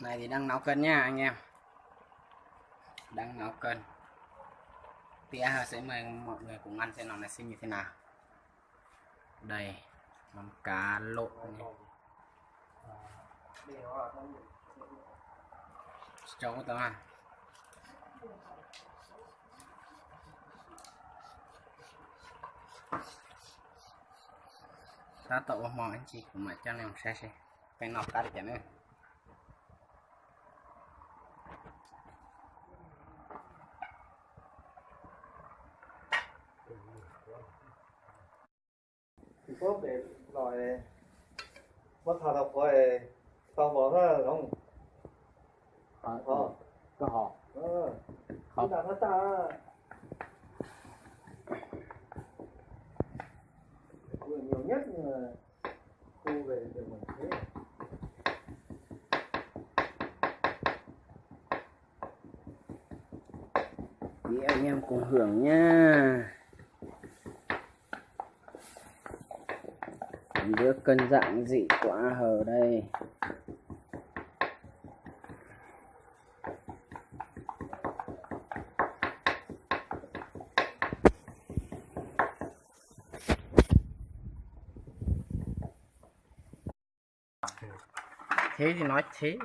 Này thì đang nấu cơm nha anh em, đang nấu cơm. Tí sẽ mời mọi người cùng ăn xem nó là xem như thế nào. Đây mắm cá lộn này. Cho có tớ à. Ta tậu mong anh chị của mẹ cho nên sẽ cái nọc cá được nữa. Tốt để loại mất thảo độc của tao bỏ ra không Có họ không đặt nó ta nhiều nhất nhưng mà thu về được mình thế thì anh em cùng hưởng nha. Bữa cân dạng dị quả hờ đây. Thế thì nói thế.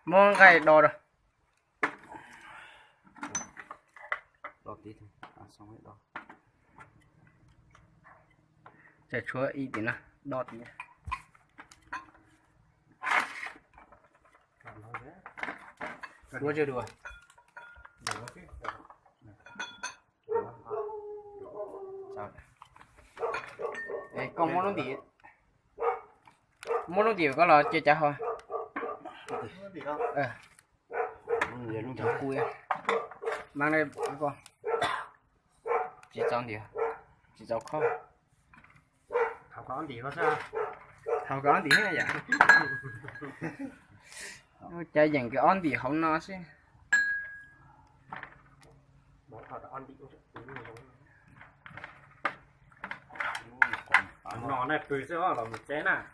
Món gầy đỏ rồi. Đỏ tí thôi, xong rồi đỏ. Chả chúa y tí nào, đỏ tí. Chúa chưa đùa. Đây, con món nó tí có là chưa trả thôi. Cháu cùi mang đây con chị cháu đi chị cháu không thảo có gì có sao không có gì hết vậy chơi dành cái on thì không nó chứ nó này từ sẽ là một chén à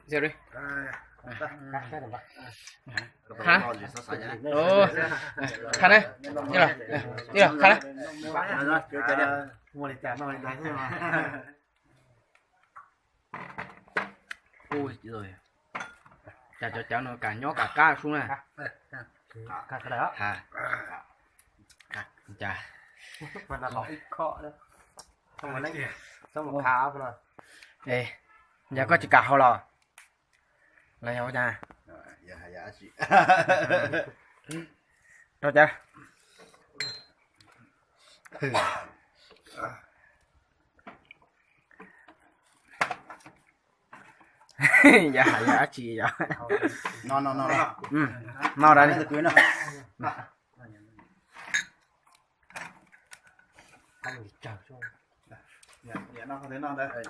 giờ đi hả? Ồ, khăn đấy, đi rồi, khăn đấy. mua để trả nó đánh thôi mà. Ôi rồi, chả cho cháu nó cả nhó cả cá xuống này. Cả cái đó. Hả? Chà. Mà là ít khó đấy. Xong rồi lấy xong một khá rồi. Ê, giờ có chỉ cả hồ lò. Lấy hổ cha. Dạ chị. Cho cha. Dạ chị dạ. No. Ừ, mau ra đi. Anh chào cho. Dạ nó không thấy non đây.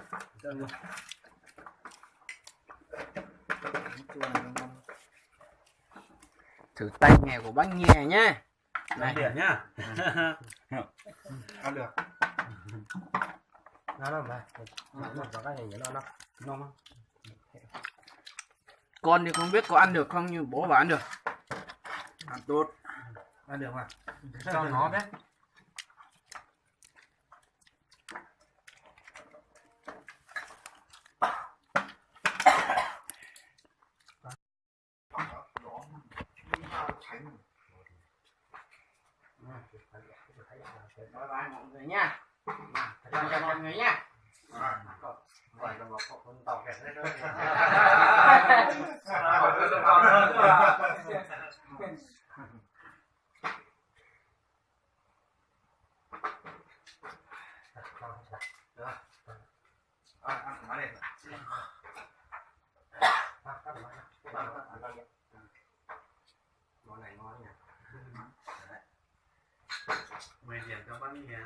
Thử tay nghề của bác nhè nhá. Này điểm nhá. Ăn được. Nó mà. Nó có cái gì nó. Ngon không? Con thì không biết có ăn được không nhưng bố bảo ăn được. Ăn tốt. Ăn được mà. Cho nó đấy. Bye bye mọi người nha. Chào mọi người nha. Vậy là một con tàu kẹt đấy thôi. Món này ngon nhỉ. 10 điểm cho bác nhé.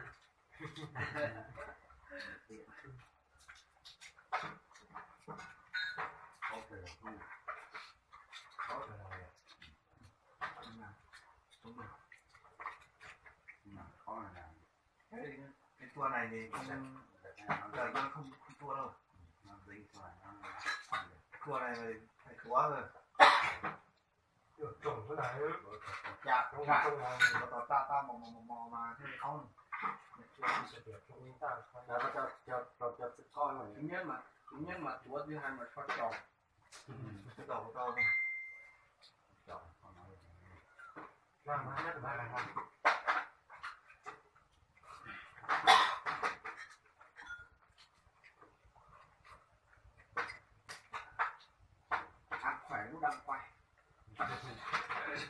cái tua này thì đời con không tua đâu, tua này phải quá rồi. Trồng cái này dạ không phải nó ta mò mà thế không là nó cho con rồi thứ nhất mà chúa thứ hai mà cho trồng cái đầu to này làm má nhất là làm ăn khỏe lúc đang quay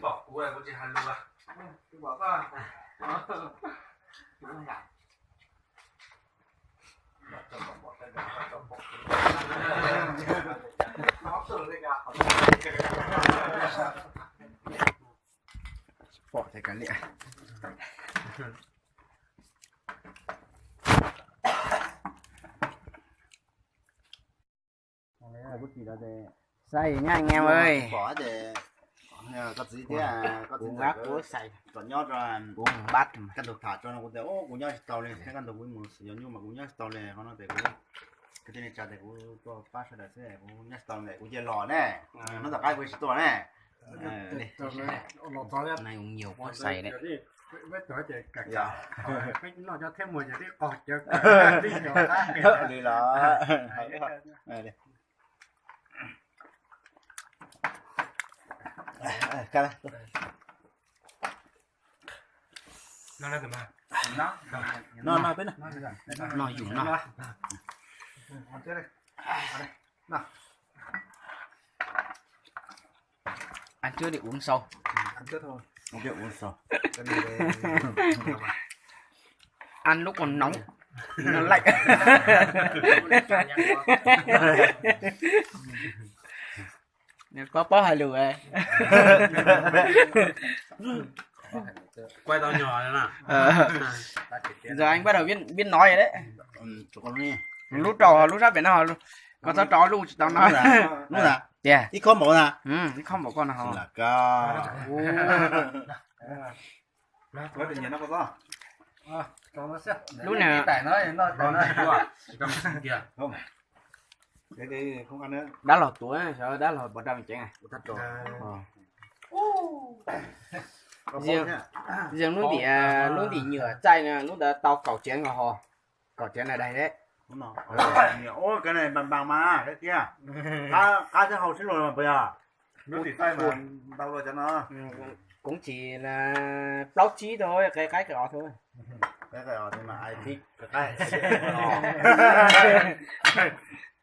bỏ cú này có chị hành luôn à tôi bỏ ra đúng không bỏ thì cái lẹ bất kỳ đó để xay nha anh em ơi. bỏ để có gì thế à có gì Uống bát của xay còn nhót ra uống bát mà. căn được thả cho nó cũng thế ô cũng nhót tàu lên thế căn được với một sử dụng mà cũng nhót tàu lên nó để cái này trả để cũng có phát ra để thế cũng nhót tàu này cũng chơi lò nè nó tập cái với store nè này cũng nhiều quá xay đấy. vết nói chuyện cả dạ cái nó cho thêm mùi gì đấy ọt cho đi là đây cái này nó lên từ mà nó bên này Nó dùng nó ăn trước đây ăn trước để uống sau. ăn trước thôi không biết uống sao cái này Ăn lúc còn nóng nó lạnh. Nếu có bó hai lửa ấy. quay to nhỏ này nè Giờ anh bắt đầu biết nói rồi đấy. tụi con nghe Lúc trò lúc ra biển nào có tao trò lúc tao nói. đúng là Yeah. ít con bộ nè Không một con nào. là ca có được nhìn nó có đó cho nó xếp Lúc nào tải nó cầm kìa không cái không ăn nữa đã là tuổi sợ đã là 100 chén à. thật rồi Riêng lúc thì nhựa chai nè, lúc đó tao cẩu chén ở hồ. Cẩu chén ở đây đấy. đúng rồi ôi cái này bằng mà cái kia cá cái hầu xin rồi mà bây giờ nước thì tay mà đau rồi cho nó Cũng chỉ là báo chí thôi, cái cỏ thôi. cái thì mà ai thích cái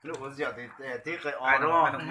lúc uống rượu thì thích cái o đúng không